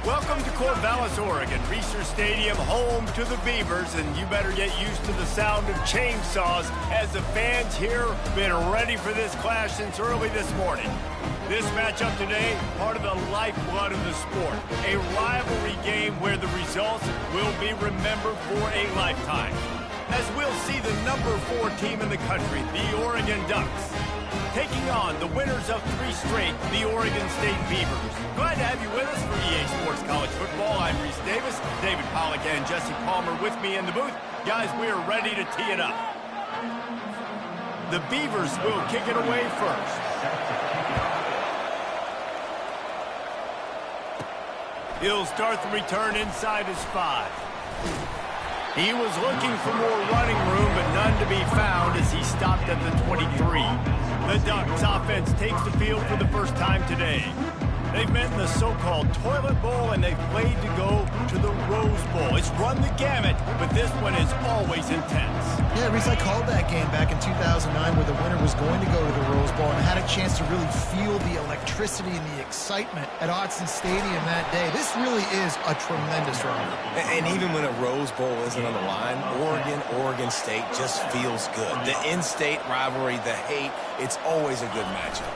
Welcome to Corvallis, Oregon, Research Stadium, home to the Beavers, and you better get used to the sound of chainsaws as the fans here have been ready for this clash since early this morning. This matchup today, part of the lifeblood of the sport, a rivalry game where the results will be remembered for a lifetime. As we'll see the number 4 team in the country, the Oregon Ducks, taking on the winners of 3 straight, the Oregon State Beavers. Glad to have you with us for EA Sports College Football. I'm Reese Davis, David Pollack and Jesse Palmer with me in the booth. Guys, we are ready to tee it up. The Beavers will kick it away first. He'll start the return inside his 5. He was looking for more running room, but none to be found as he stopped at the 23. The Ducks offense takes the field for the first time today. They've met in the so-called toilet bowl, and they've played to go to the Rose Bowl. It's run the gamut, but this one is always intense. Yeah, Reese, I called that game back in 2009 where the winner was going to go to the Rose Bowl, and I had a chance to really feel the electricity and the excitement at Autzen Stadium that day. This really is a tremendous rivalry. And even when a Rose Bowl isn't on the line, Oregon State just feels good. The in-state rivalry, the hate, it's always a good matchup.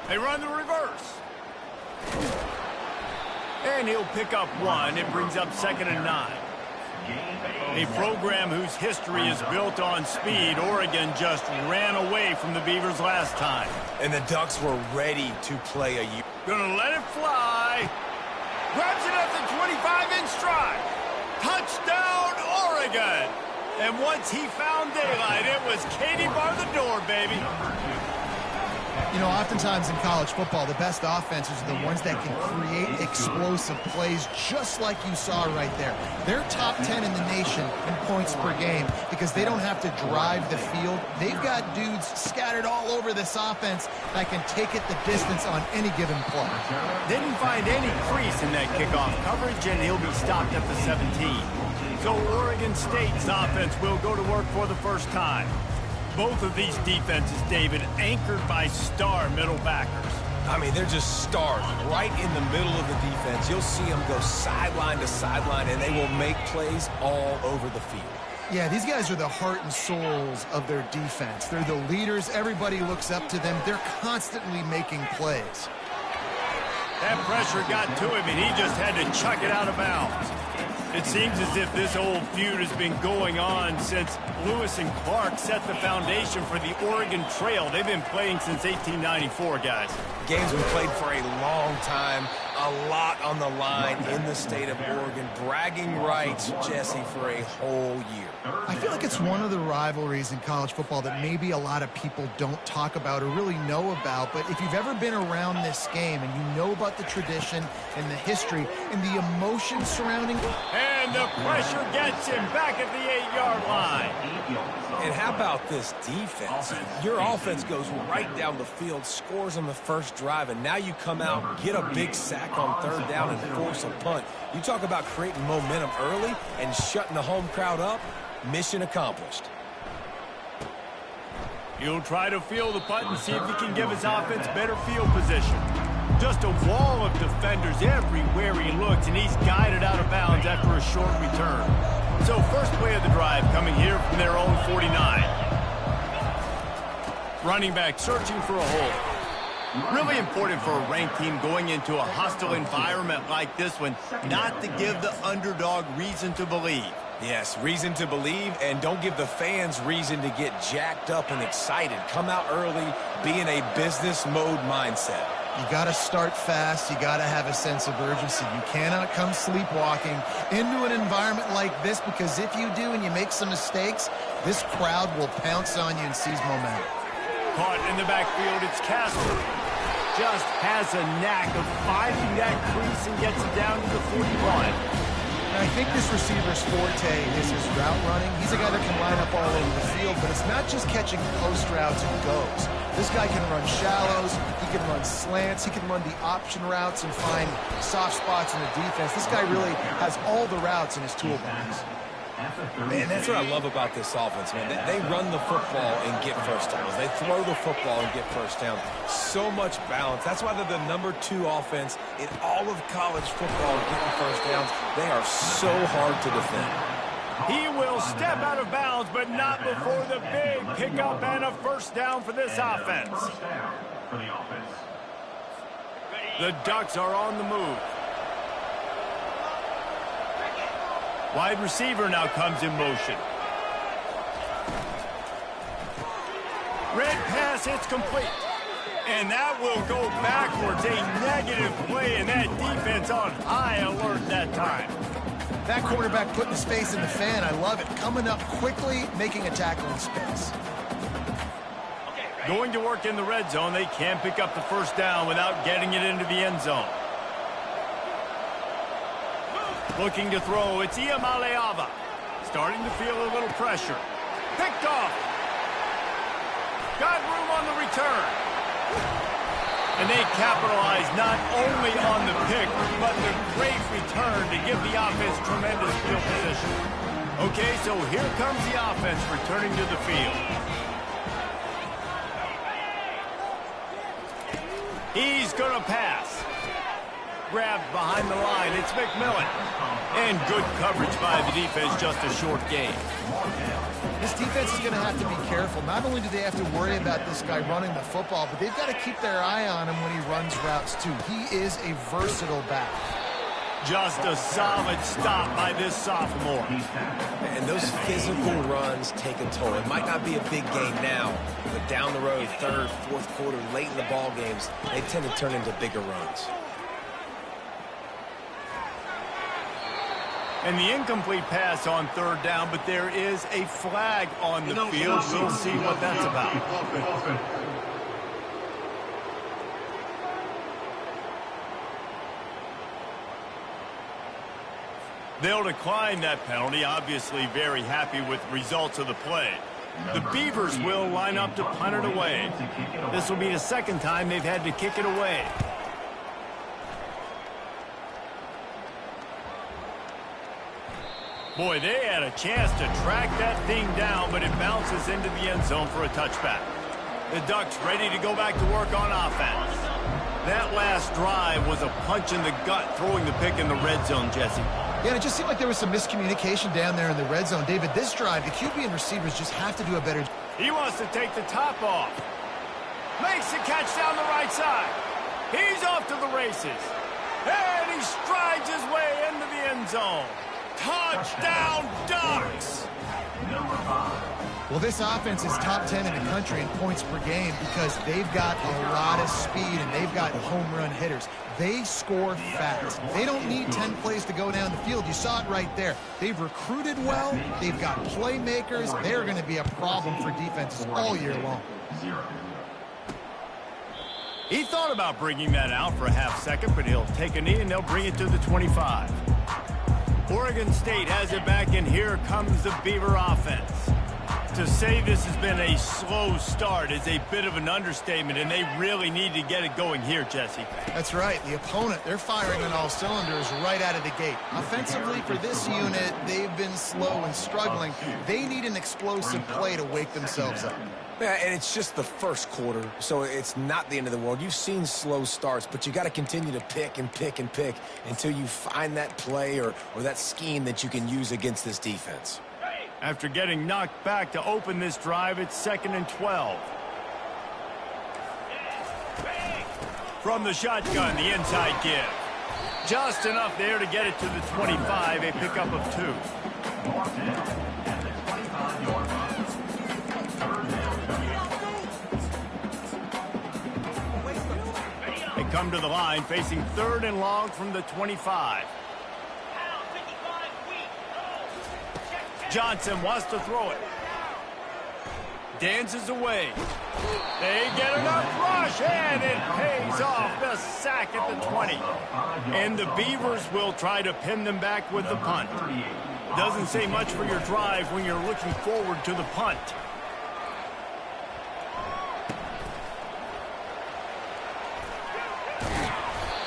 They run the reverse. And he'll pick up 1. It brings up 2nd and 9. A program whose history is built on speed. Oregon just ran away from the Beavers last time. And the Ducks were ready to play a year. Gonna let it fly. Grabs it at the 25 in stride. Touchdown, Oregon. And once he found daylight, it was Katie bar the door, baby. You know, oftentimes in college football, the best offenses are the ones that can create explosive plays just like you saw right there. They're top 10 in the nation in points per game because they don't have to drive the field. They've got dudes scattered all over this offense that can take it the distance on any given play. Didn't find any crease in that kickoff coverage, and he'll be stopped at the 17. So Oregon State's offense will go to work for the first time. Both of these defenses, David, anchored by star middle backers. I mean, they're just stars right in the middle of the defense. You'll see them go sideline to sideline, and they will make plays all over the field. Yeah, these guys are the heart and souls of their defense. They're the leaders. Everybody looks up to them. They're constantly making plays. That pressure got to him, and he just had to chuck it out of bounds. It seems as if this old feud has been going on since Lewis and Clark set the foundation for the Oregon Trail. They've been playing since 1894, guys. Game's been played for a long time, a lot on the line in the state of Oregon. Bragging rights, Jesse, for a whole year. I feel like it's one of the rivalries in college football that maybe a lot of people don't talk about or really know about, but if you've ever been around this game and you know about the tradition and the history and the emotion surrounding it. And the pressure gets him back at the 8-yard line. And how about this defense? Your offense goes right down the field, scores on the first drive, and now you come out, get a big sack on 3rd down, and force a punt. You talk about creating momentum early and shutting the home crowd up. Mission accomplished. He'll try to field the punt and see if he can give his offense better field position. Just a wall of defenders everywhere he looks, and he's guided out of bounds after a short return. So first play of the drive coming here from their own 49. Running back searching for a hole. Really important for a ranked team going into a hostile environment like this one, not to give the underdog reason to believe. Yes, reason to believe, and don't give the fans reason to get jacked up and excited. Come out early, be in a business mode mindset. You got to start fast. You got to have a sense of urgency. You cannot come sleepwalking into an environment like this, because if you do and you make some mistakes, this crowd will pounce on you and seize momentum. Caught in the backfield, it's Casper. Just has a knack of finding that crease and gets it down to the 41. I think this receiver's forte is his route running. He's a guy that can line up all over the field, but it's not just catching post routes and goes. This guy can run shallows, he can run slants, he can run the option routes and find soft spots in the defense. This guy really has all the routes in his toolbox. Man, that's what I love about this offense, man. They run the football and get first downs. They throw the football and get first downs. So much balance. That's why they're the #2 offense in all of college football getting first downs. They are so hard to defend. He will step out of bounds, but not before the big pickup and a first down for this offense. The Ducks are on the move. Wide receiver now comes in motion. Red pass, it's complete. And that will go backwards. A negative play, and that defense on high alert that time. That quarterback putting his face in the fan, I love it. Coming up quickly, making a tackle in space. Going to work in the red zone. They can't pick up the first down without getting it into the end zone. Looking to throw, it's Ncaa. Starting to feel a little pressure. Picked off. Got room on the return. And they capitalize not only on the pick, but the great return to give the offense tremendous field position. Okay, so here comes the offense returning to the field. He's going to pass. Grabbed behind the line. It's McMillan. And good coverage by the defense, just a short gain. This defense is going to have to be careful. Not only do they have to worry about this guy running the football, but they've got to keep their eye on him when he runs routes, too. He is a versatile back. Just a solid stop by this sophomore. And those physical runs take a toll. It might not be a big gain now, but down the road, third, fourth quarter, late in the ball games, they tend to turn into bigger runs. And the incomplete pass on third down, but there is a flag on the field. We'll see what that's about. They'll decline that penalty, obviously very happy with results of the play. The Beavers will line up to punt it away. This will be the second time they've had to kick it away. Boy, they had a chance to track that thing down, but it bounces into the end zone for a touchback. The Ducks ready to go back to work on offense. That last drive was a punch in the gut, throwing the pick in the red zone, Jesse. Yeah, and it just seemed like there was some miscommunication down there in the red zone. David, this drive, the QB and receivers just have to do a better job. He wants to take the top off. Makes the catch down the right side. He's off to the races. And he strides his way into the end zone. Touchdown, Ducks! Well, this offense is top 10 in the country in points per game because they've got a lot of speed and they've got home run hitters. They score fast. They don't need 10 plays to go down the field. You saw it right there. They've recruited well. They've got playmakers. They're going to be a problem for defenses all year long. He thought about bringing that out for a half second, but he'll take a knee and they'll bring it to the 25. Oregon State has it back, and here comes the Beaver offense. To say this has been a slow start is a bit of an understatement, and they really need to get it going here, Jesse. That's right. The opponent, they're firing on all cylinders right out of the gate. Offensively, for this unit, they've been slow and struggling. They need an explosive play to wake themselves up. Yeah, and it's just the first quarter, so it's not the end of the world. You've seen slow starts, but you got to continue to pick and pick and pick until you find that play or that scheme that you can use against this defense. After getting knocked back to open this drive, it's 2nd and 12. From the shotgun, the inside give. Just enough there to get it to the 25, a pickup of 2. They come to the line, facing 3rd and long from the 25. Johnson wants to throw it. Dances away. They get enough rush, and it pays off. The sack at the 20. And the Beavers will try to pin them back with the punt. Doesn't say much for your drive when you're looking forward to the punt.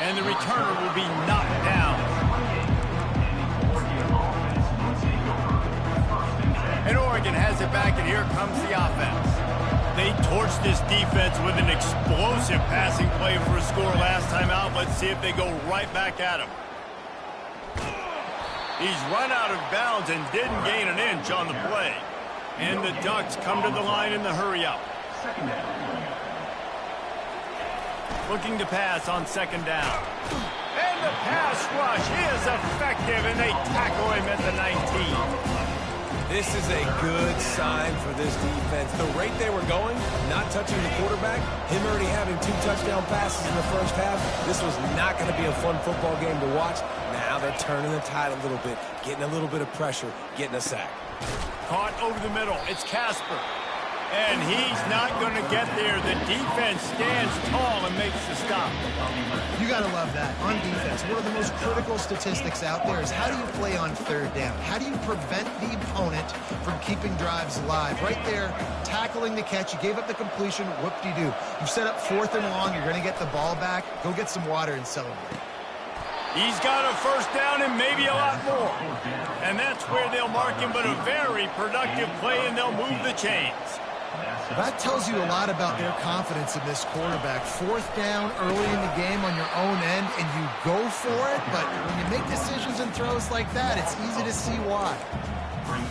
And the returner will be knocked down. back, and here comes the offense. They torched this defense with an explosive passing play for a score last time out. Let's see if they go right back at him. He's run out of bounds and didn't gain an inch on the play. And the Ducks come to the line in the hurry-up. Looking to pass on second down. And the pass rush is effective, and they tackle him at the 19. This is a good sign for this defense. The rate they were going, not touching the quarterback, him already having 2 touchdown passes in the first half, this was not going to be a fun football game to watch. Now they're turning the tide a little bit, getting a little bit of pressure, getting a sack. Caught over the middle. It's Casper. And he's not going to get there. The defense stands tall and makes the stop. You got to love that. On defense, one of the most critical statistics out there is how do you play on third down? How do you prevent the opponent from keeping drives alive? Right there, tackling the catch. You gave up the completion. Whoop-de-doo. You've set up 4th and long. You're going to get the ball back. Go get some water and celebrate. He's got a first down and maybe a lot more. And that's where they'll mark him, but a very productive play, and they'll move the chains. That tells you a lot about their confidence in this quarterback. 4th down early in the game on your own end, and you go for it, but when you make decisions and throws like that, it's easy to see why.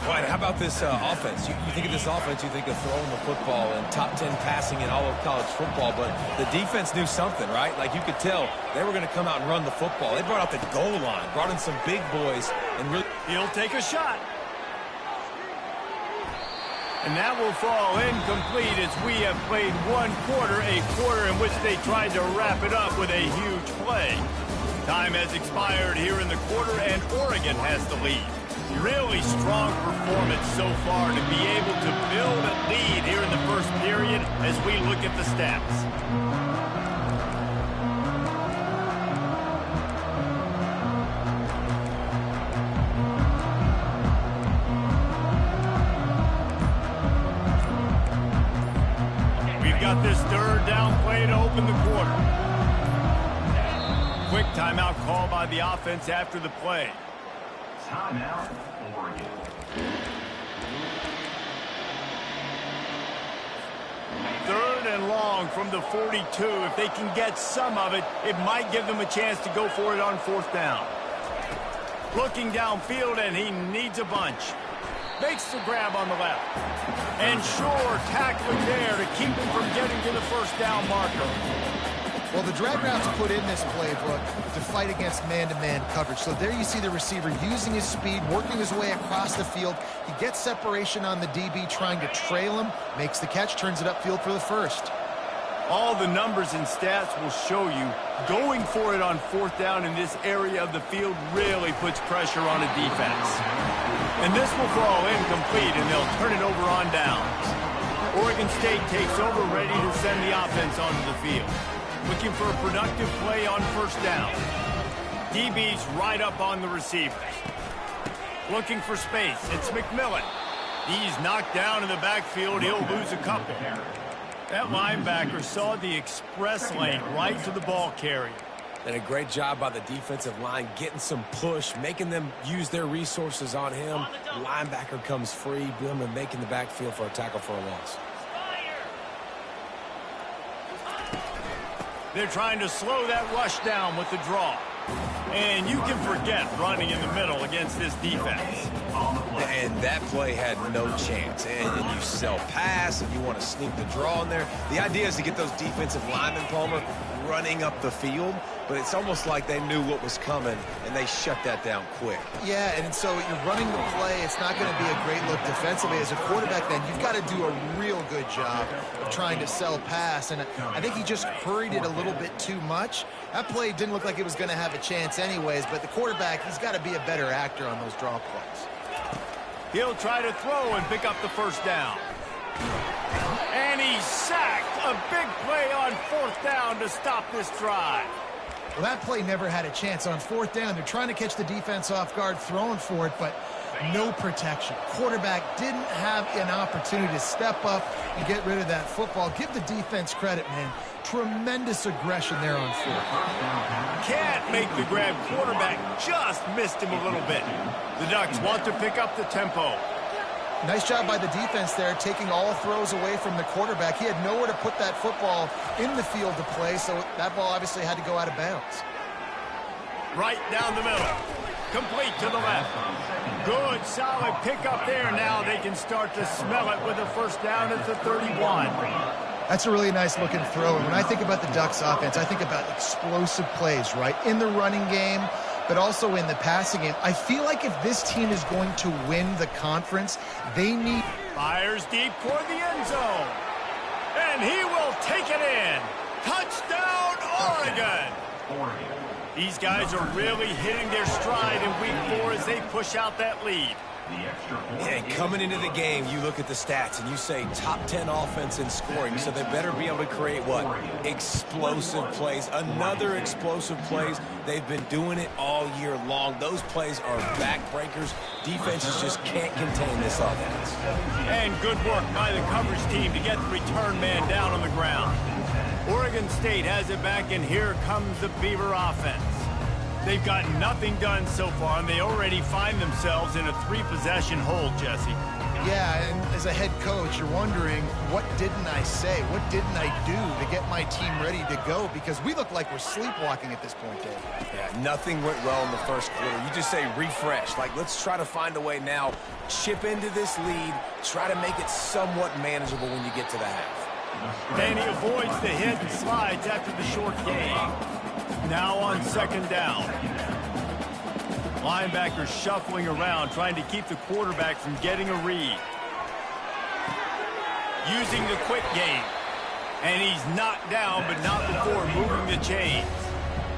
Right, how about this offense? You think of this offense, you think of throwing the football and top 10 passing in all of college football, but the defense knew something, right? Like you could tell they were going to come out and run the football. They brought out the goal line, brought in some big boys, and really... He'll take a shot. And that will fall incomplete as we have played one quarter, a quarter in which they tried to wrap it up with a huge play. Time has expired here in the quarter, and Oregon has the lead. Really strong performance so far to be able to build a lead here in the first period as we look at the stats. Got this third down play to open the quarter. Quick timeout call by the offense after the play. Timeout, Oregon. Third and long from the 42. If they can get some of it, it might give them a chance to go for it on 4th down. Looking downfield, and he needs a bunch. Makes the grab on the left. And sure, tackling there to keep him from getting to the first down marker. Well, the drag routes put in this playbook to fight against man-to-man coverage. So there you see the receiver using his speed, working his way across the field. He gets separation on the DB, trying to trail him, makes the catch, turns it upfield for the first. All the numbers and stats will show you going for it on 4th down in this area of the field really puts pressure on a defense. And this will fall incomplete, and they'll turn it over on downs. Oregon State takes over, ready to send the offense onto the field. Looking for a productive play on 1st down. DB's right up on the receivers. Looking for space. It's McMillan. He's knocked down in the backfield. He'll lose a couple. That linebacker saw the express lane right to the ball carrier. And a great job by the defensive line, getting some push, making them use their resources on him. The linebacker comes free, boom, and making the backfield for a tackle for a loss. They're trying to slow that rush down with the draw. And you can forget running in the middle against this defense. And that play had no chance. And you sell pass, and you want to sneak the draw in there. The idea is to get those defensive linemen, Palmer, running up the field. But it's almost like they knew what was coming, and they shut that down quick. Yeah, and so you're running the play. It's not going to be a great look defensively. As a quarterback, then, you've got to do a real good job of trying to sell pass. And I think he just hurried it a little bit too much. That play didn't look like it was going to have a chance anyways, but the quarterback, he's got to be a better actor on those draw plays. He'll try to throw and pick up the first down. And he's sacked. A big play on 4th down to stop this drive. Well, that play never had a chance. On 4th down, they're trying to catch the defense off guard, throwing for it, but no protection. Quarterback didn't have an opportunity to step up and get rid of that football. Give the defense credit, man. Tremendous aggression there on 4th. Can't make the grab. Quarterback just missed him a little bit. The Ducks want to pick up the tempo. Nice job by the defense there, taking all throws away from the quarterback. He had nowhere to put that football in the field to play, so that ball obviously had to go out of bounds. Right down the middle. Complete to the left. Good, solid pickup there. Now they can start to smell it with a first down at the 31. That's a really nice looking throw. And when I think about the Ducks offense, I think about explosive plays, right? In the running game, but also in the passing game. I feel like if this team is going to win the conference, they need... Fires deep toward the end zone. And he will take it in. Touchdown, Oregon. These guys are really hitting their stride in week 4 as they push out that lead. And coming into the game, you look at the stats and you say top 10 offense in scoring, so they better be able to create what? Explosive plays. Another explosive plays. They've been doing it all year long. Those plays are backbreakers. Defenses just can't contain this offense. And good work by the coverage team to get the return man down on the ground. Oregon State has it back, and here comes the Beaver offense. They've got nothing done so far, and they already find themselves in a 3-possession hold, Jesse. Yeah, and as a head coach, you're wondering, what didn't I say? What didn't I do to get my team ready to go? Because we look like we're sleepwalking at this point, Dave. Yeah, nothing went well in the first quarter. You just say refresh. Like, let's try to find a way now. Chip into this lead. Try to make it somewhat manageable when you get to the half. And he avoids the hit and slides after the short gain. Now on second down. Linebackers shuffling around, trying to keep the quarterback from getting a read. Using the quick game. And he's knocked down, but not before moving the chains.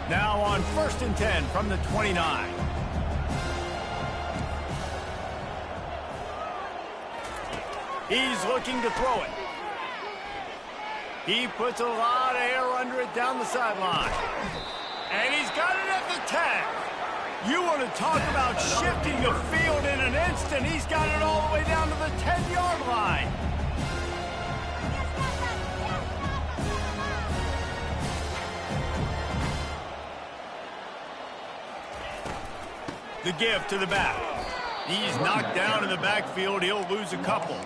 Now on 1st and 10 from the 29. He's looking to throw it. He puts a lot of air under it down the sideline. And he's got it at the 10. You want to talk about shifting the field in an instant. He's got it all the way down to the 10-yard line. The give to the back. He's knocked down in the backfield. He'll lose a couple.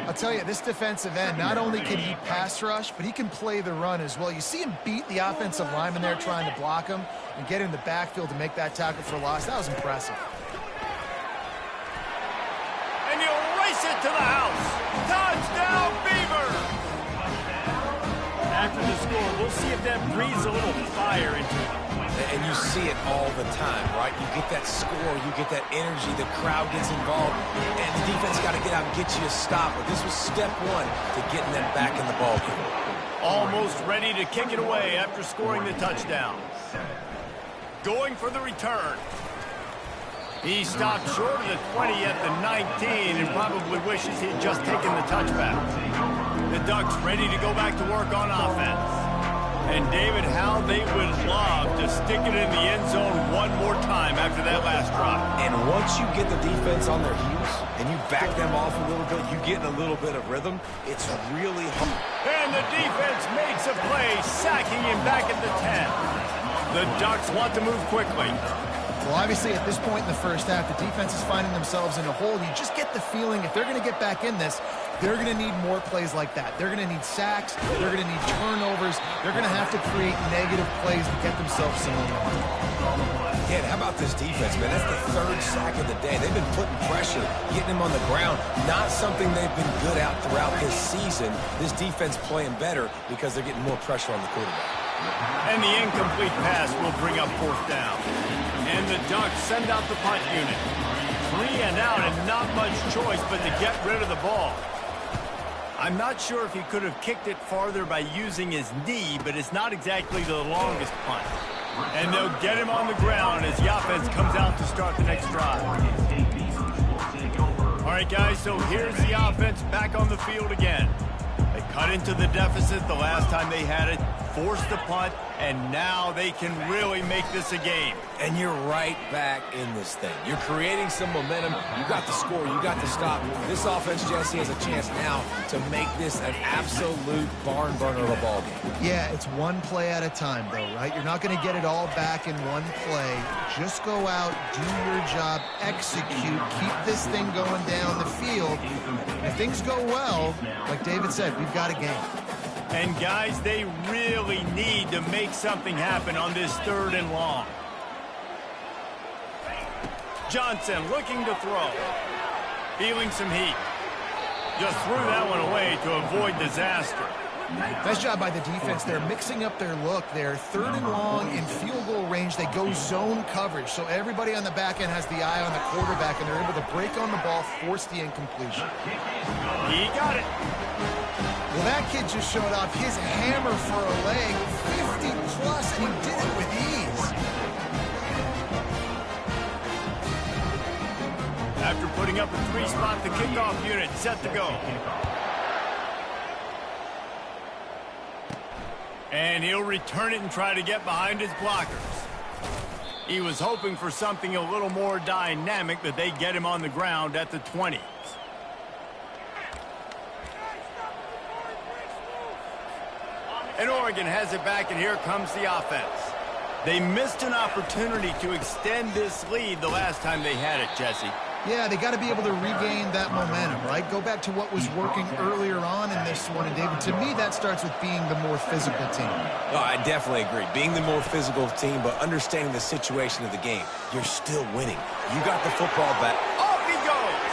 I'll tell you, this defensive end, not only can he pass rush, but he can play the run as well. You see him beat the offensive lineman there trying to block him and get in the backfield to make that tackle for loss. That was impressive. And he'll race it to the house. Touchdown, Beaver! After the score, we'll see if that breathes a little fire into it. And you see it all the time, right? You get that score, you get that energy, the crowd gets involved, and the defense got to get out and get you a stop. But this was step 1 to getting them back in the ballgame. Almost ready to kick it away after scoring the touchdown. Going for the return. He stopped short of the 20 at the 19 and probably wishes he had just taken the touchback. The Ducks ready to go back to work on offense. And, David, how they would love to stick it in the end zone one more time after that last drive. And once you get the defense on their heels and you back them off a little bit, you get in a little bit of rhythm, it's really hard. And the defense makes a play, sacking him back at the 10. The Ducks want to move quickly. Well, obviously, at this point in the first half, the defense is finding themselves in a hole. You just get the feeling if they're going to get back in this, they're going to need more plays like that. They're going to need sacks. They're going to need turnovers. They're going to have to create negative plays to get themselves some momentum. Yeah, and how about this defense, man? That's the 3rd sack of the day. They've been putting pressure, getting him on the ground. Not something they've been good at throughout this season. This defense playing better because they're getting more pressure on the quarterback. And the incomplete pass will bring up 4th down. And the Ducks send out the punt unit. 3 and out and not much choice but to get rid of the ball. I'm not sure if he could have kicked it farther by using his knee, but it's not exactly the longest punt. And they'll get him on the ground as the offense comes out to start the next drive. All right, guys, so here's the offense back on the field again. They cut into the deficit the last time they had it, forced the punt, and now they can really make this a game. And you're right back in this thing. You're creating some momentum. You got the score. You got the stop. This offense, Jesse, has a chance now to make this an absolute barn burner of a ball game. Yeah, it's one play at a time, though, right? You're not going to get it all back in one play. Just go out, do your job, execute, keep this thing going down the field. If things go well, like David said, we've got a game. And, guys, they really need to make something happen on this 3rd and long. Johnson looking to throw. Feeling some heat. Just threw that one away to avoid disaster. Nice job by the defense. They're mixing up their look. They're 3rd and long in field goal range. They go zone coverage. So everybody on the back end has the eye on the quarterback, and they're able to break on the ball, force the incompletion. He got it. Well, that kid just showed off his hammer for a leg, 50-plus, and he did it with ease. After putting up a 3-spot, the kickoff unit set to go. And he'll return it and try to get behind his blockers. He was hoping for something a little more dynamic, but they get him on the ground at the 20. And Oregon has it back, and here comes the offense. They missed an opportunity to extend this lead the last time they had it, Jesse. Yeah, they got to be able to regain that momentum, right? Go back to what was working earlier on in this one. And, David, to me, that starts with being the more physical team. Oh, I definitely agree. Being the more physical team, but understanding the situation of the game. You're still winning. You got the football back. Off he goes.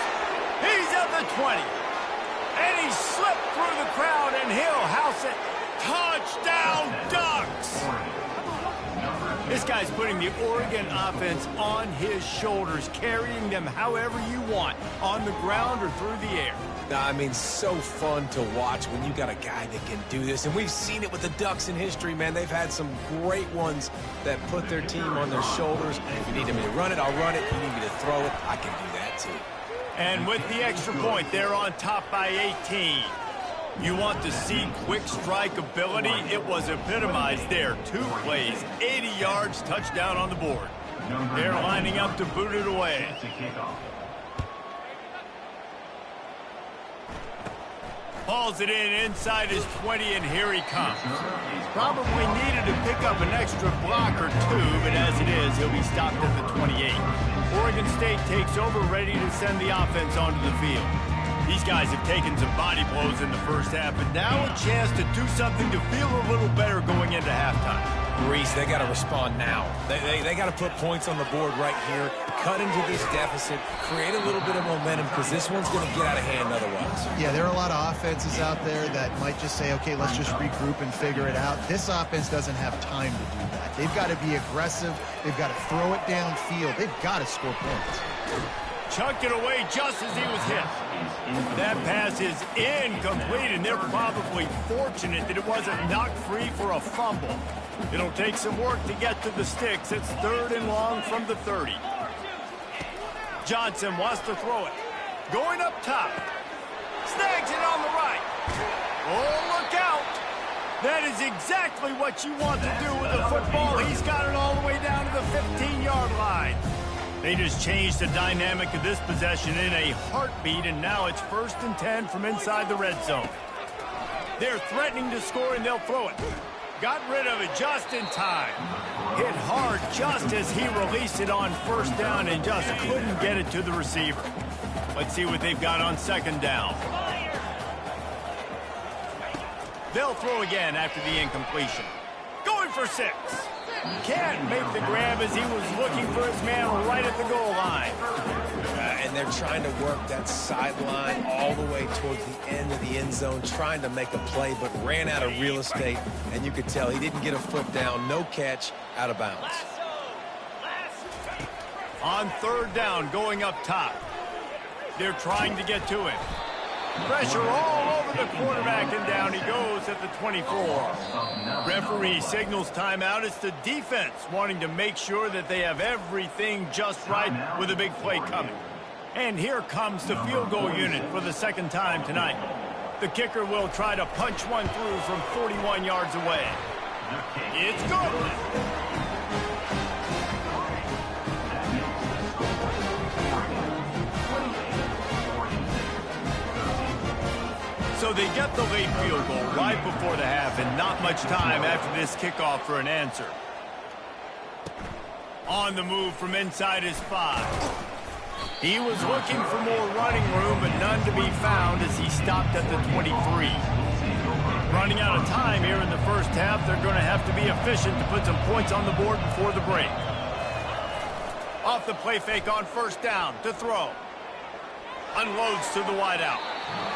He's at the 20. And he slipped through the crowd, and he'll house it. Touchdown, Ducks! This guy's putting the Oregon offense on his shoulders, carrying them however you want, on the ground or through the air. I mean, so fun to watch when you got a guy that can do this. And we've seen it with the Ducks in history, man. They've had some great ones that put their team on their shoulders. If you need me to run it, I'll run it. If you need me to throw it, I can do that too. And with the extra point, they're on top by 18. You want to see quick strike ability? It was epitomized there. 2 plays, 80 yards, touchdown on the board. They're lining up to boot it away. Hauls it in inside his 20, and here he comes. Probably needed to pick up an extra block or 2, but as it is, he'll be stopped at the 28. Oregon State takes over, ready to send the offense onto the field. These guys have taken some body blows in the first half, but now a chance to do something to feel a little better going into halftime. Reese, they got to respond now. They got to put points on the board right here, cut into this deficit, create a little bit of momentum, because this one's going to get out of hand otherwise. Yeah, there are a lot of offenses out there that might just say, okay, let's just regroup and figure it out. This offense doesn't have time to do that. They've got to be aggressive. They've got to throw it downfield. They've got to score points. Chucked it away just as he was hit. That pass is incomplete, and they're probably fortunate that it wasn't knocked free for a fumble. It'll take some work to get to the sticks. It's 3rd and long from the 30. Johnson wants to throw it. Going up top. Snags it on the right. Oh, look out. That is exactly what you want to do with the football. He's got it all the way down to the 15-yard line. They just changed the dynamic of this possession in a heartbeat, and now it's 1st and 10 from inside the red zone. They're threatening to score, and they'll throw it. Got rid of it just in time. Hit hard just as he released it on 1st down and just couldn't get it to the receiver. Let's see what they've got on 2nd down. They'll throw again after the incompletion. Going for 6. Can't make the grab as he was looking for his man right at the goal line. And they're trying to work that sideline all the way towards the end of the end zone, trying to make a play, but ran out of real estate. And you could tell he didn't get a foot down, no catch, out of bounds. On 3rd down, going up top. They're trying to get to it. Pressure all over the quarterback, and down he goes at the 24. Referee signals timeout. It's the defense wanting to make sure that they have everything just right with a big play coming. And here comes the field goal unit for the 2nd time tonight. The kicker will try to punch one through from 41 yards away. It's good. So they get the late field goal right before the half and not much time after this kickoff for an answer. On the move from inside his 5. He was looking for more running room, but none to be found as he stopped at the 23. Running out of time here in the first half, they're going to have to be efficient to put some points on the board before the break. Off the play fake on first down to throw. Unloads to the wideout.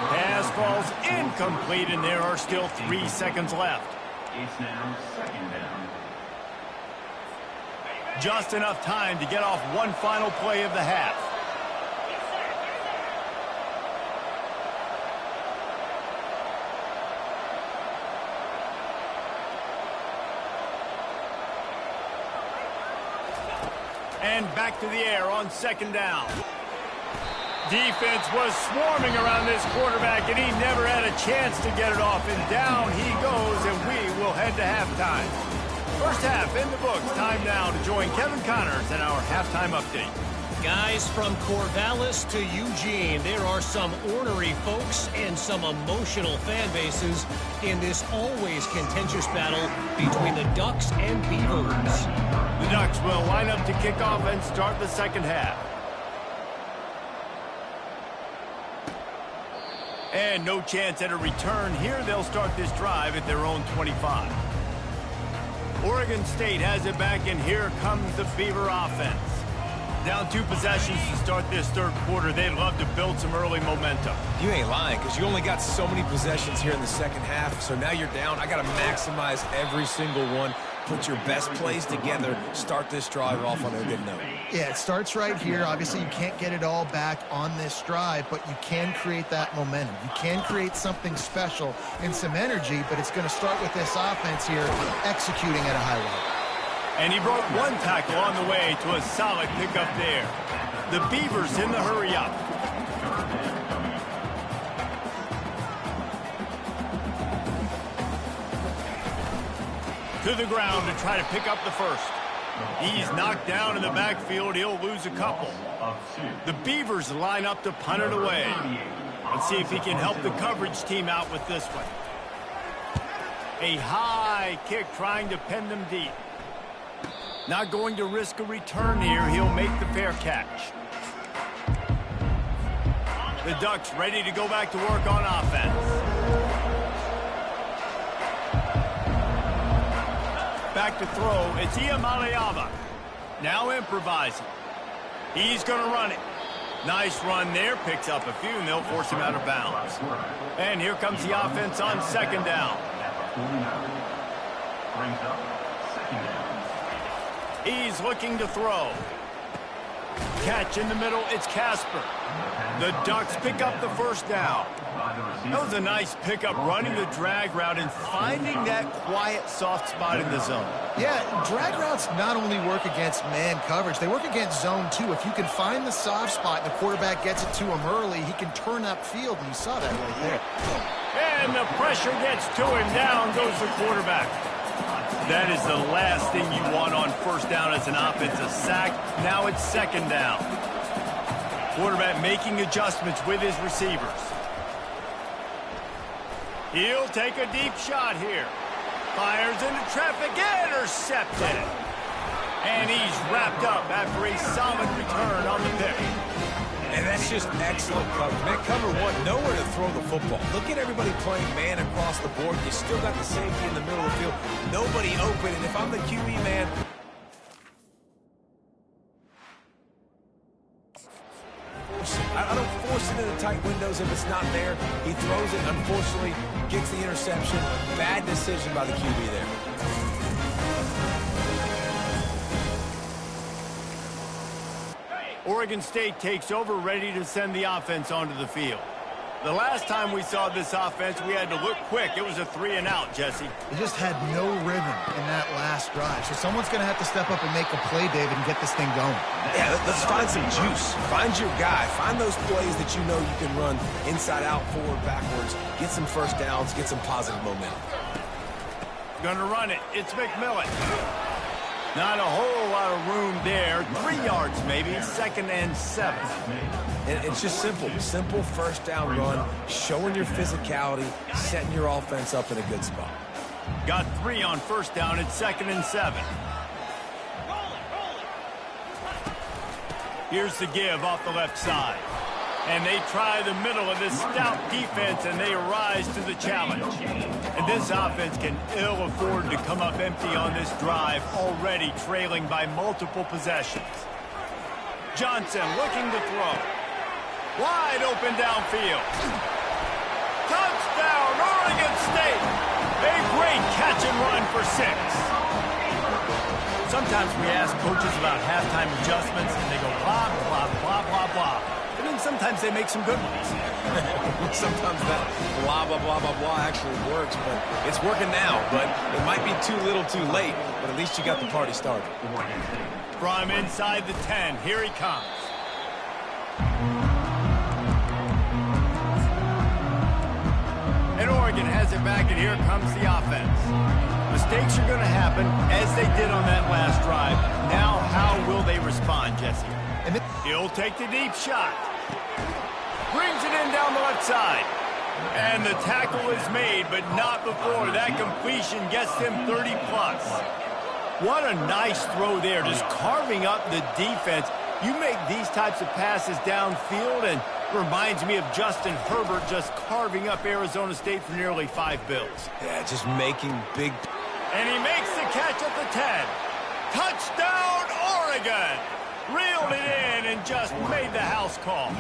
Pass falls incomplete, and there are still 3 seconds left. It's now second down. Just enough time to get off one final play of the half. And back to the air on second down. Defense was swarming around this quarterback, and he never had a chance to get it off. And down he goes, and we will head to halftime. First half in the books. Time now to join Kevin Connors in our halftime update. Guys, from Corvallis to Eugene, there are some ornery folks and some emotional fan bases in this always contentious battle between the Ducks and Beavers. The Ducks will line up to kick off and start the second half. And no chance at a return here. They'll start this drive at their own 25. Oregon State has it back, and here comes the Beaver offense. Down 2 possessions to start this third quarter. They'd love to build some early momentum. You ain't lying, because you only got so many possessions here in the second half, so now you're down. I got to maximize every single one. Put your best plays together. Start this drive off on a good note. Yeah, it starts right here. Obviously, you can't get it all back on this drive, but you can create that momentum. You can create something special and some energy, but it's going to start with this offense here executing at a high level. And he broke one tackle on the way to a solid pickup there. The Beavers in the hurry up. To the ground to try to pick up the first. He's knocked down in the backfield. He'll lose a couple. The Beavers line up to punt it away. Let's see if he can help the coverage team out with this one. A high kick trying to pin them deep. Not going to risk a return here. He'll make the fair catch. The Ducks ready to go back to work on offense. Back to throw. It's Ncaa. Now improvising. He's going to run it. Nice run there. Picks up a few, and they'll force him out of bounds. And here comes the offense on second down. He's looking to throw. Catch in the middle. It's Casper. The Ducks pick up the first down. That was a nice pickup, running the drag route and finding that quiet, soft spot in the zone. Yeah, drag routes not only work against man coverage, they work against zone too. If you can find the soft spot and the quarterback gets it to him early, he can turn that field, and you saw that right there. And the pressure gets to him. Down goes the quarterback. That is the last thing you want on first down as an offense, a sack. Now it's second down. Quarterback making adjustments with his receivers. He'll take a deep shot here. Fires into traffic, intercepted. And he's wrapped up after a solid return on the pick. And that's just excellent coverage. Man, cover one, nowhere to throw the football. Look at everybody playing man across the board. You still got the safety in the middle of the field. Nobody open, and if I'm the QB, man, I don't force it into tight windows if it's not there. He throws it, unfortunately, gets the interception. Bad decision by the QB there. Oregon State takes over, ready to send the offense onto the field. The last time we saw this offense, we had to look quick. It was a 3-and-out, Jesse. They just had no rhythm in that last drive. So someone's going to have to step up and make a play, David, and get this thing going. Yeah, let's find some juice. Find your guy. Find those plays that you know you can run inside out, forward, backwards. Get some first downs. Get some positive momentum. Going to run it. It's McMillan. Not a whole lot of room there. 3 yards maybe. 2nd and 7. And it's just simple. Simple first down run, showing your physicality, setting your offense up in a good spot. Got 3 on first down. It's 2nd and 7. Here's the give off the left side. And they try the middle of this stout defense, and they rise to the challenge. And this offense can ill afford to come up empty on this drive, already trailing by multiple possessions. Johnson looking to throw. Wide open downfield. Touchdown, Oregon State. A great catch and run for 6. Sometimes we ask coaches about halftime adjustments, and they go blah, blah, blah, blah, blah. And then sometimes they make some good ones. Sometimes that blah, blah, blah, blah, blah actually works, but it's working now. But it might be too little too late, but at least you got the party started. From inside the 10, here he comes. And Oregon has it back, and here comes the offense. Mistakes are going to happen, as they did on that last drive. Now, how will they respond, Jesse? He'll take the deep shot. Brings it in down the left side. And the tackle is made, but not before that completion gets him 30-plus. What a nice throw there, just carving up the defense. You make these types of passes downfield, and it reminds me of Justin Herbert just carving up Arizona State for nearly 5 bills. Yeah, just making big... And he makes the catch at the 10. Touchdown, Oregon! Reeled it in and just made the house call.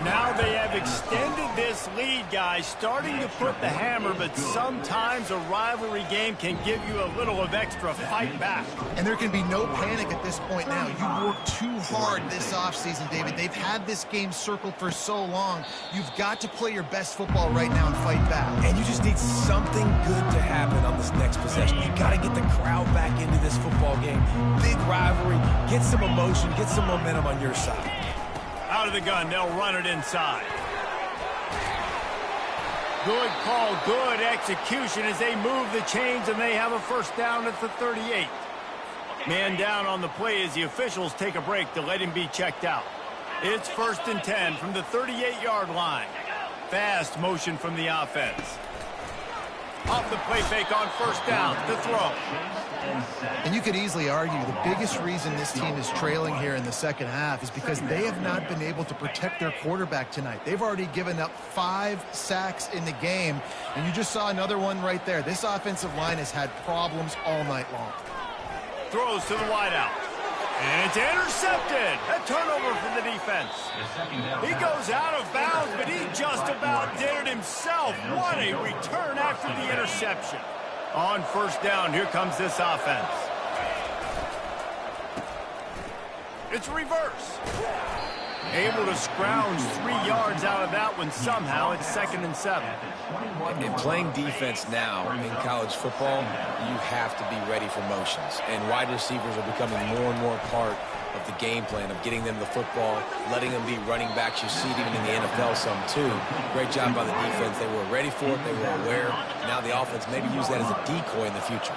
Now they have extended this lead, guys, starting to put the hammer, but sometimes a rivalry game can give you a little of extra fight back. And there can be no panic at this point now. You worked too hard this offseason, David. They've had this game circled for so long. You've got to play your best football right now and fight back. And you just need something good to happen on this next possession. You got to get the crowd back into this football game. Big rivalry. Get some emotion. Get some momentum on your side. Out of the gun, they'll run it inside. Good call, good execution as they move the chains, and they have a first down at the 38. Man down on the play as the officials take a break to let him be checked out. It's 1st and 10 from the 38-yard line. Fast motion from the offense. Off the play fake on first down, the throw. And you could easily argue the biggest reason this team is trailing here in the second half is because they have not been able to protect their quarterback tonight. They've already given up 5 sacks in the game, and you just saw another one right there. This offensive line has had problems all night long. Throws to the wideout. And it's intercepted. A turnover for the defense. He goes out of bounds, but he just about did it himself. What a return after the interception. On first down, here comes this offense. It's reverse. Able to scrounge 3 yards out of that one somehow. It's 2nd and 7. In playing defense now in college football, you have to be ready for motions. And wide receivers are becoming more and more part of the game plan of getting them the football, letting them be running backs. You see it even in the NFL some too. Great job by the defense. They were ready for it. They were aware. Now the offense maybe use that as a decoy in the future.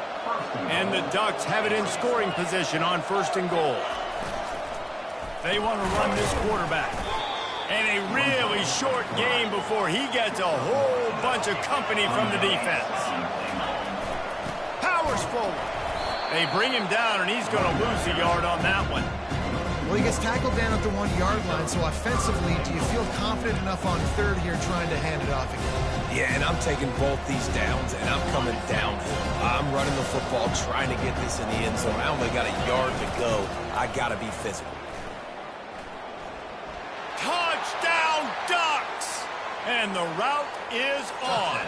And the Ducks have it in scoring position on 1st and goal. They want to run this quarterback. And a really short game before he gets a whole bunch of company from the defense. Powers forward. They bring him down, and he's going to lose a yard on that one. Well, he gets tackled down at the 1-yard line, so offensively, do you feel confident enough on 3rd here trying to hand it off again? Yeah, and I'm taking both these downs, and I'm coming downhill. I'm running the football, trying to get this in the end zone. I only got a yard to go. I got to be physical. Touchdown, Ducks! And the route is on.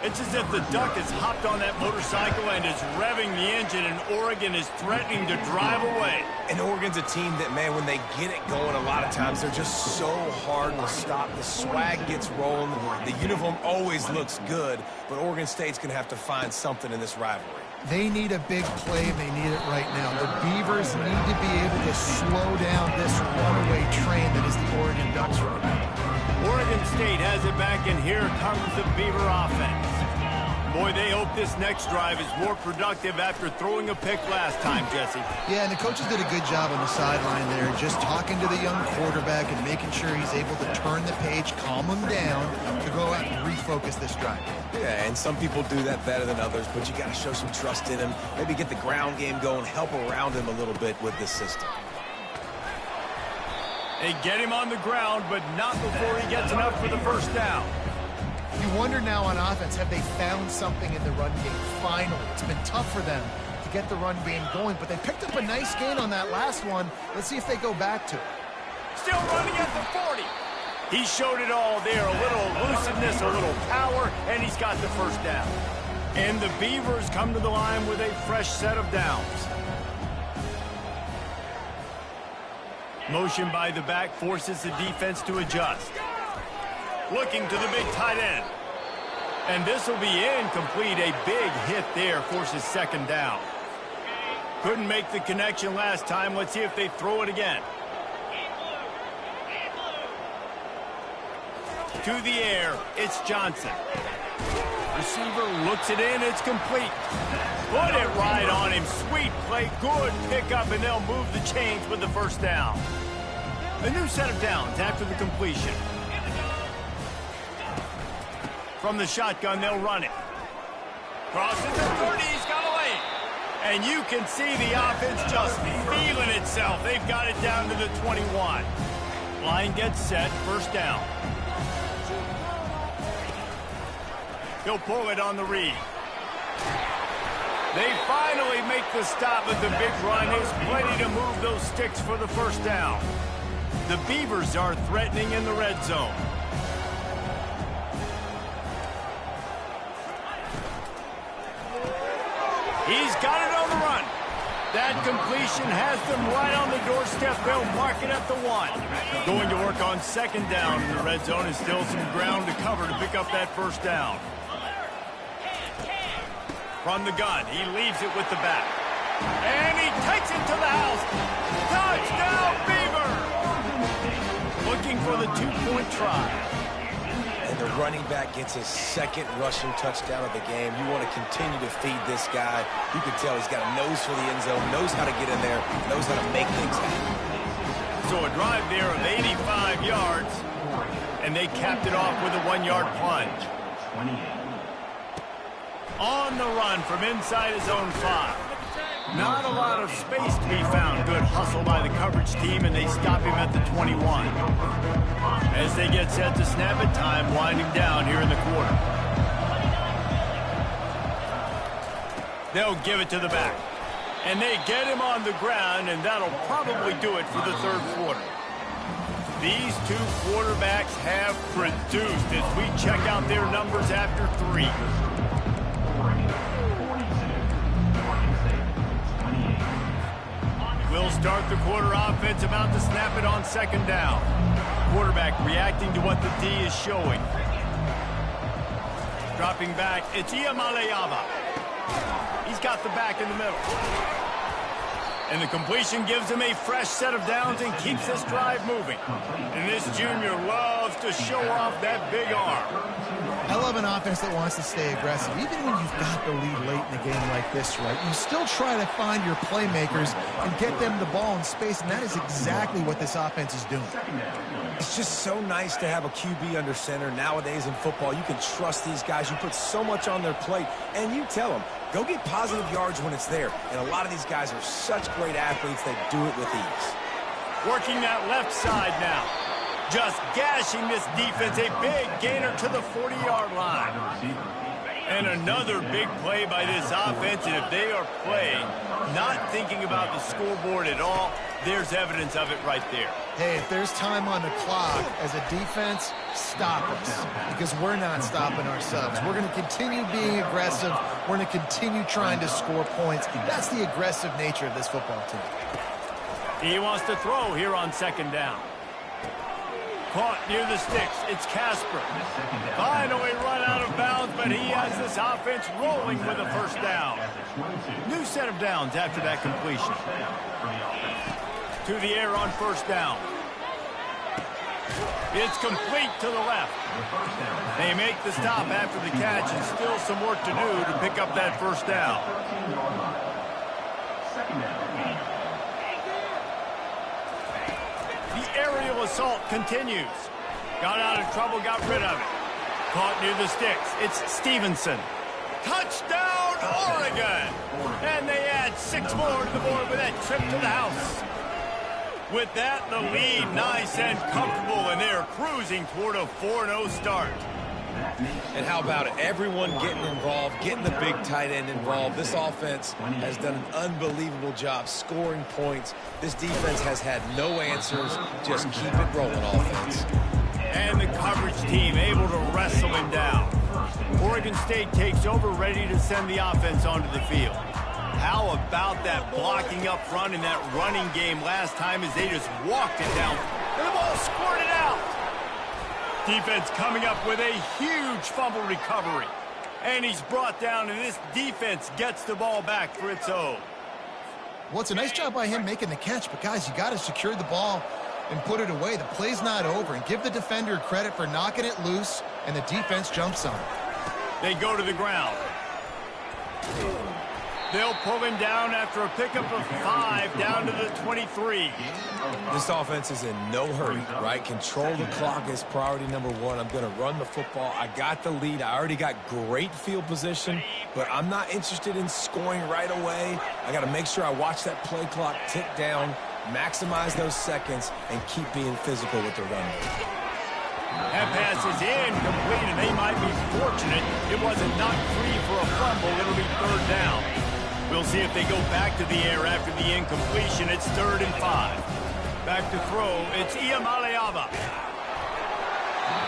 It's as if the Duck has hopped on that motorcycle and is revving the engine, and Oregon is threatening to drive away. And Oregon's a team that, man, when they get it going, a lot of times they're just so hard to stop. The swag gets rolling. The uniform always looks good, but Oregon State's going to have to find something in this rivalry. They need a big play, and they need it right now. The Beavers need to be able to slow down this runaway train that is the Oregon Ducks right now. Oregon State has it back, and here comes the Beaver offense. Boy, they hope this next drive is more productive after throwing a pick last time, Jesse. Yeah, and the coaches did a good job on the sideline there, just talking to the young quarterback and making sure he's able to turn the page, calm him down, to go out and refocus this drive. Yeah, and some people do that better than others, but you got to show some trust in him. Maybe get the ground game going, help around him a little bit with this system. They get him on the ground, but not before he gets enough for the first down. You wonder now on offense, have they found something in the run game? Finally, it's been tough for them to get the run game going, but they picked up a nice gain on that last one. Let's see if they go back to it. Still running at the 40. He showed it all there, a little elusiveness, a little power, and he's got the first down. And the Beavers come to the line with a fresh set of downs. Motion by the back forces the defense to adjust. Looking to the big tight end. And this will be incomplete. A big hit there forces second down. Couldn't make the connection last time. Let's see if they throw it again. To the air, it's Johnson. Receiver looks it in, it's complete. Put it right on him. Sweet play, good pickup, and they'll move the chains with the first down. A new set of downs after the completion. From the shotgun, they'll run it. Crosses the 30, he's got a lane. And you can see the offense just feeling itself. They've got it down to the 21. Line gets set, first down. He'll pull it on the read. They finally make the stop, but the big run is plenty to move those sticks for the first down. The Beavers are threatening in the red zone. He's got it on the run. That completion has them right on the doorstep. They'll mark it at the 1. Going to work on second down in the red zone is still some ground to cover to pick up that first down. From the gun, he leaves it with the back. And he takes it to the house. Touchdown, Beaver! Looking for the 2-point try. And the running back gets his second rushing touchdown of the game. You want to continue to feed this guy. You can tell he's got a nose for the end zone, knows how to get in there, knows how to make things happen. So a drive there of 85 yards, and they capped it off with a 1-yard plunge. On the run from inside his own 5. Not a lot of space to be found. Good hustle by the coverage team, and they stop him at the 21. As they get set to snap it, time winding down here in the quarter. They'll give it to the back. And they get him on the ground, and that'll probably do it for the third quarter. These two quarterbacks have produced as we check out their numbers after 3. We'll start the quarter offense, about to snap it on second down. Quarterback reacting to what the D is showing. Dropping back, it's Ncaa. He's got the back in the middle. And the completion gives him a fresh set of downs and keeps this drive moving. And this junior loves to show off that big arm. I love an offense that wants to stay aggressive. Even when you've got the lead late in the game like this, right, you still try to find your playmakers and get them the ball in space, and that is exactly what this offense is doing. It's just so nice to have a QB under center. Nowadays in football, you can trust these guys. You put so much on their plate, and you tell them, go get positive yards when it's there. And a lot of these guys are such great athletes that do it with ease. Working that left side now. Just gashing this defense. A big gainer to the 40-yard line. And another big play by this offense. And if they are playing, not thinking about the scoreboard at all, there's evidence of it right there. Hey, if there's time on the clock as a defense, stop us. Because we're not stopping ourselves. We're going to continue being aggressive. We're going to continue trying to score points. That's the aggressive nature of this football team. He wants to throw here on second down. Caught near the sticks. It's Casper. Finally run out of bounds, but he has this offense rolling with a first down. New set of downs after that completion. To the air on first down. It's complete to the left. They make the stop after the catch, and still some work to do to pick up that first down. The aerial assault continues. Got out of trouble, got rid of it. Caught near the sticks. It's Stevenson. Touchdown, Oregon! And they add 6 more to the board with that trip to the house. With that, the lead nice and comfortable, and they're cruising toward a 4-0 start. And how about it? Everyone getting involved, getting the big tight end involved. This offense has done an unbelievable job scoring points. This defense has had no answers. Just keep it rolling, offense. And the coverage team able to wrestle him down. Oregon State takes over, ready to send the offense onto the field. How about that blocking up front in that running game last time as they just walked it down, and the ball squirted out. Defense coming up with a huge fumble recovery. And he's brought down, and this defense gets the ball back for its own. Well, it's a nice job by him making the catch, but guys, you got to secure the ball and put it away. The play's not over, and give the defender credit for knocking it loose, and the defense jumps on it. They go to the ground. They'll pull him down after a pickup of 5 down to the 23. This offense is in no hurry, right? Control the clock is priority number 1. I'm going to run the football. I got the lead. I already got great field position, but I'm not interested in scoring right away. I got to make sure I watch that play clock tick down, maximize those seconds, and keep being physical with the run. That pass is incomplete, and they might be fortunate it wasn't knocked free for a fumble. It'll be 3rd down. We'll see if they go back to the air after the incompletion. It's 3rd and 5. Back to throw. It's Iamaleava.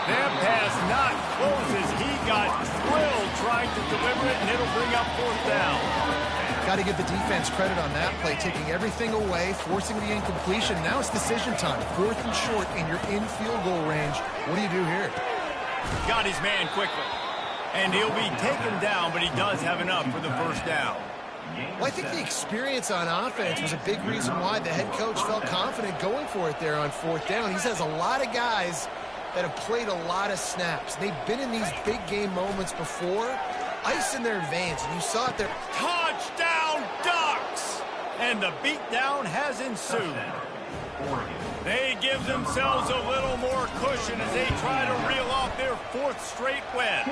That pass not close as he got thrilled trying to deliver it, and it'll bring up 4th down. Got to give the defense credit on that play, taking everything away, forcing the incompletion. Now it's decision time. 4th and short, and you're in field goal range. What do you do here? Got his man quickly. And he'll be taken down, but he does have enough for the first down. Well, I think the experience on offense was a big reason why the head coach felt confident going for it there on 4th down. He has a lot of guys that have played a lot of snaps. They've been in these big game moments before. Ice in their veins, and you saw it there. Touchdown, Ducks! And the beatdown has ensued. They give themselves a little more cushion as they try to reel off their 4th straight win.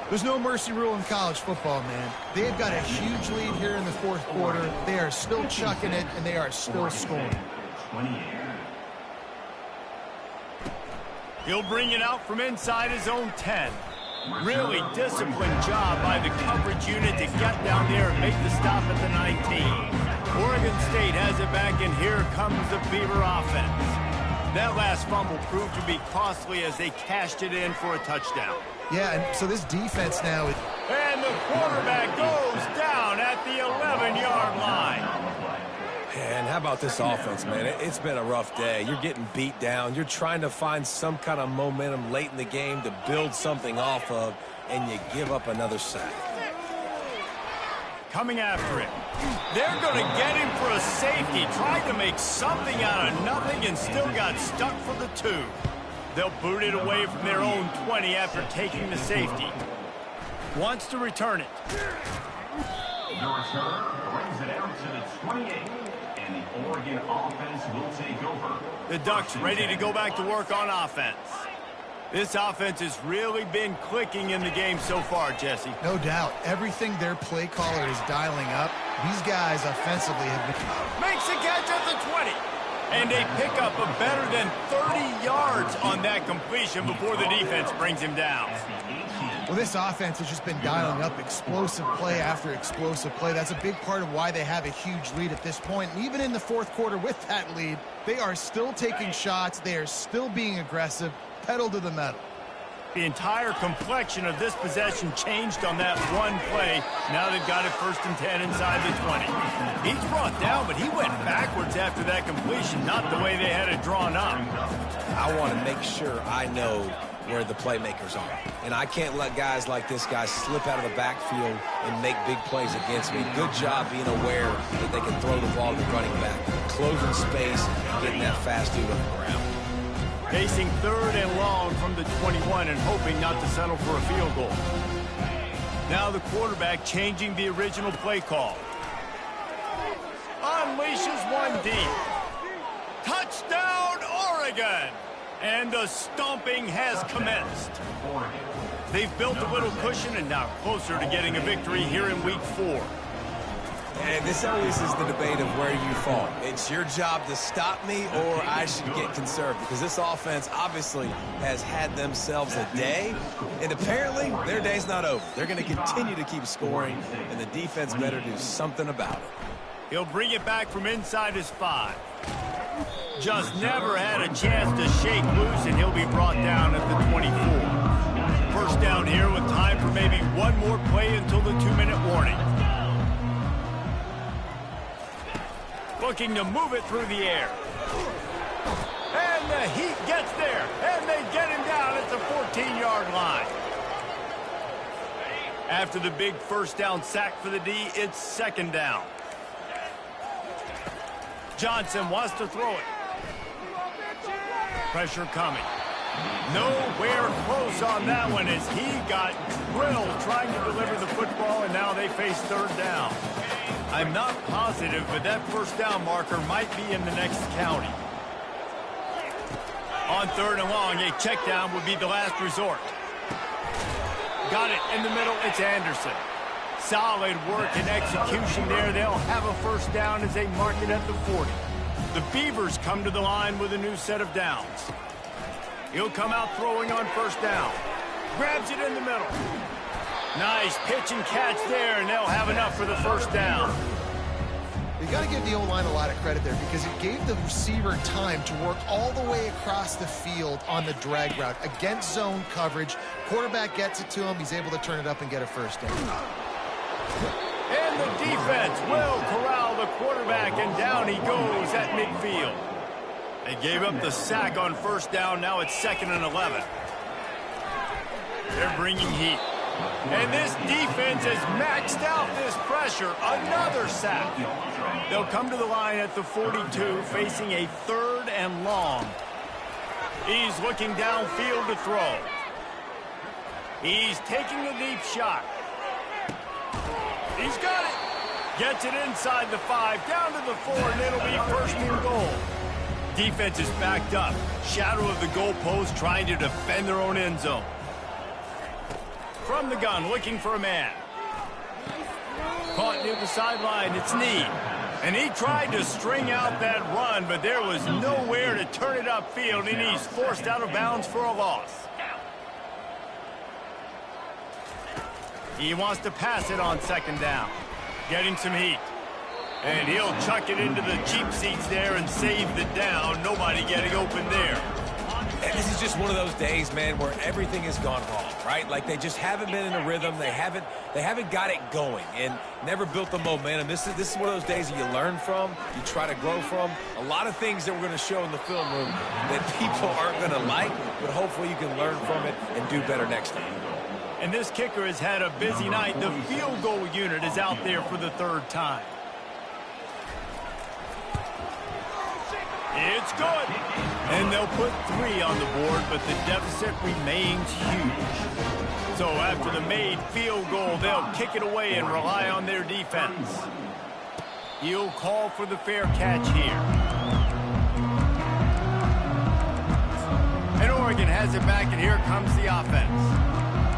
There's no mercy rule in college football, man. They've got a huge lead here in the 4th quarter. They are still chucking it, and they are still scoring. He'll bring it out from inside his own 10. Really disciplined job by the coverage unit to get down there and make the stop at the 19. Oregon State has it back, and here comes the Beaver offense. That last fumble proved to be costly as they cashed it in for a touchdown. Yeah, and so this defense now... And the quarterback goes down at the 11-yard line. And how about this offense, man? It's been a rough day. You're getting beat down. You're trying to find some kind of momentum late in the game to build something off of, and you give up another sack. Coming after it. They're going to get him for a safety. Tried to make something out of nothing and still got stuck for the 2. They'll boot it away from their own 20 after taking the safety. Wants to return it. The return brings it out to the 28. And the Oregon offense will take over. The Ducks ready to go back to work on offense. This offense has really been clicking in the game so far, Jesse. No doubt. Everything their play caller is dialing up, these guys offensively have been... Makes the catch at the 20. And they pick up a better than 30 yards on that completion before the defense brings him down. Well, this offense has just been dialing up explosive play after explosive play. That's a big part of why they have a huge lead at this point. And even in the 4th quarter with that lead, they are still taking shots. They are still being aggressive, pedal to the metal. The entire complexion of this possession changed on that one play. Now they've got it 1st and 10 inside the 20. He's brought down, but he went backwards after that completion, not the way they had it drawn up. I want to make sure I know where the playmakers are. And I can't let guys like this guy slip out of the backfield and make big plays against me. Good job being aware that they can throw the ball to the running back, closing space, and getting that fast dude on the ground. Facing 3rd and long from the 21 and hoping not to settle for a field goal. Now the quarterback changing the original play call. Unleashes one deep. Touchdown, Oregon! And the stomping has commenced. They've built a little cushion and now closer to getting a victory here in week 4. And this always is the debate of where you fall. It's your job to stop me or I should get conserved, because this offense obviously has had themselves a day, and apparently their day's not over. They're going to continue to keep scoring, and the defense better do something about it. He'll bring it back from inside his 5. Just never had a chance to shake loose, and he'll be brought down at the 24. First down here with time for maybe one more play until the 2-minute warning. Looking to move it through the air. And the Heat gets there, and they get him down at the 14-yard line. After the big first down sack for the D, it's 2nd down. Johnson wants to throw it. Pressure coming. Nowhere close on that one as he got drilled trying to deliver the football, and now they face 3rd down. I'm not positive, but that first down marker might be in the next county. On 3rd and long, a check down would be the last resort. Got it in the middle, it's Anderson. Solid work and execution there. They'll have a first down as they mark it at the 40. The Beavers come to the line with a new set of downs. He'll come out throwing on first down. Grabs it in the middle. Nice pitch and catch there, and they'll have enough for the first down. You got to give the O-line a lot of credit there because it gave the receiver time to work all the way across the field on the drag route against zone coverage. Quarterback gets it to him. He's able to turn it up and get a first down. And the defense will corral the quarterback, and down he goes at midfield. They gave up the sack on first down. Now it's 2nd and 11. They're bringing heat. And this defense has maxed out this pressure. Another sack. They'll come to the line at the 42, facing a 3rd and long. He's looking downfield to throw. He's taking a deep shot. He's got it. Gets it inside the 5, down to the 4, and it'll be 1st and goal. Defense is backed up. Shadow of the goalpost, trying to defend their own end zone. From the gun, looking for a man. Caught near the sideline, it's Ncaa. And he tried to string out that run, but there was nowhere to turn it upfield, and he's forced out of bounds for a loss. He wants to pass it on 2nd down. Getting some heat. And he'll chuck it into the cheap seats there and save the down. Nobody getting open there. And this is just one of those days, man, where everything has gone wrong, right? Like they just haven't been in a rhythm. They haven't got it going and never built the momentum. This is one of those days that you learn from, you try to grow from. A lot of things that we're going to show in the film room that people aren't going to like, but hopefully you can learn from it and do better next time. And this kicker has had a busy night. The field goal unit is out there for the 3rd time. It's good. And they'll put 3 on the board, but the deficit remains huge. So after the made field goal, they'll kick it away and rely on their defense. He'll call for the fair catch here. And Oregon has it back, and here comes the offense.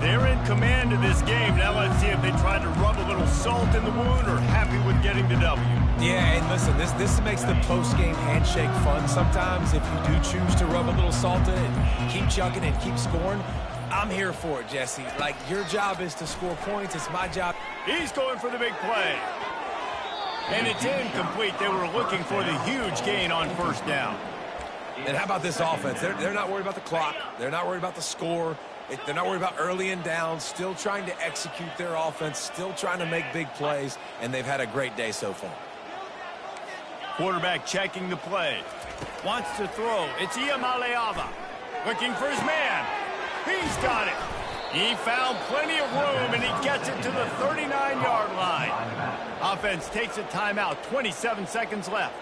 They're in command of this game. Now let's see if they try to rub a little salt in the wound or happy with getting the W. Yeah, and listen, this makes the post-game handshake fun sometimes. If you do choose to rub a little salt in it and keep chugging and keep scoring, I'm here for it, Jesse. Like, your job is to score points. It's my job. He's going for the big play. And it's incomplete. They were looking for the huge gain on first down. And how about this offense? They're not worried about the clock. They're not worried about the score. They're not worried about early and down, still trying to execute their offense, still trying to make big plays, and they've had a great day so far. Quarterback checking the play. Wants to throw. It's Ncaa. Looking for his man. He's got it. He found plenty of room, and he gets it to the 39-yard line. Offense takes a timeout. 27 seconds left.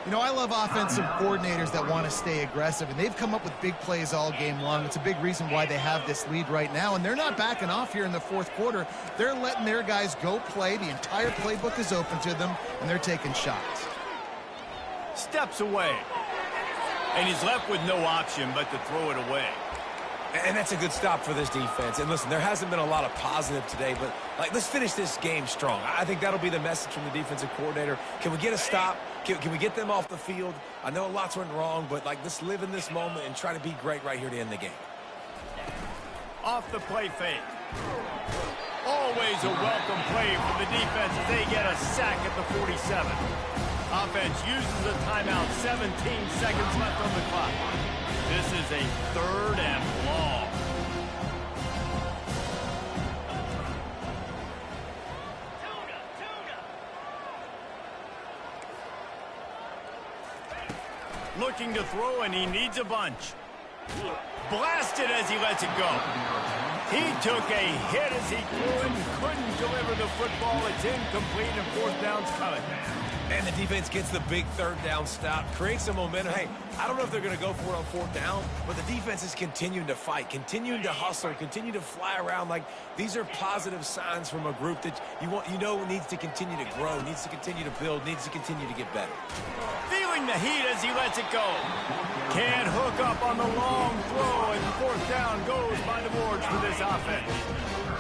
You know, I love offensive coordinators that want to stay aggressive, and they've come up with big plays all game long. It's a big reason why they have this lead right now, and they're not backing off here in the fourth quarter. They're letting their guys go play. The entire playbook is open to them, and they're taking shots. Steps away. And he's left with no option but to throw it away. And that's a good stop for this defense. And listen, there hasn't been a lot of positive today, but let's finish this game strong. I think that'll be the message from the defensive coordinator. Can we get a stop? Can we get them off the field? I know lots went wrong, but let's live in this moment and try to be great right here to end the game. Off the play fake. Always a welcome play from the defense as they get a sack at the 47. Offense uses a timeout, 17 seconds left on the clock. This is a 3rd and long. Looking to throw, and he needs a bunch. Blasted as he lets it go. He took a hit as he couldn't deliver the football. It's incomplete, and 4th down's coming. And the defense gets the big 3rd down stop, creates some momentum. Hey, I don't know if they're going to go for it on 4th down, but the defense is continuing to fight, continuing to hustle, continue to fly around. These are positive signs from a group that you know needs to continue to grow, needs to continue to build, needs to continue to get better. Feeling the heat as he lets it go. Can't hook up on the long throw, and 4th down goes by the boards for this offense.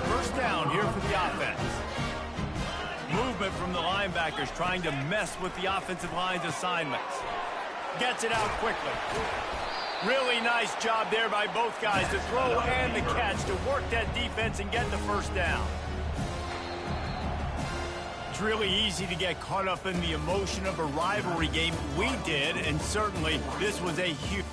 1st down here for the offense. Movement from the linebackers trying to mess with the offensive line's assignments. Gets it out quickly. Really nice job there by both guys, the throw and the catch, to work that defense and get the 1st down. It's really easy to get caught up in the emotion of a rivalry game. We did, and certainly this was a huge...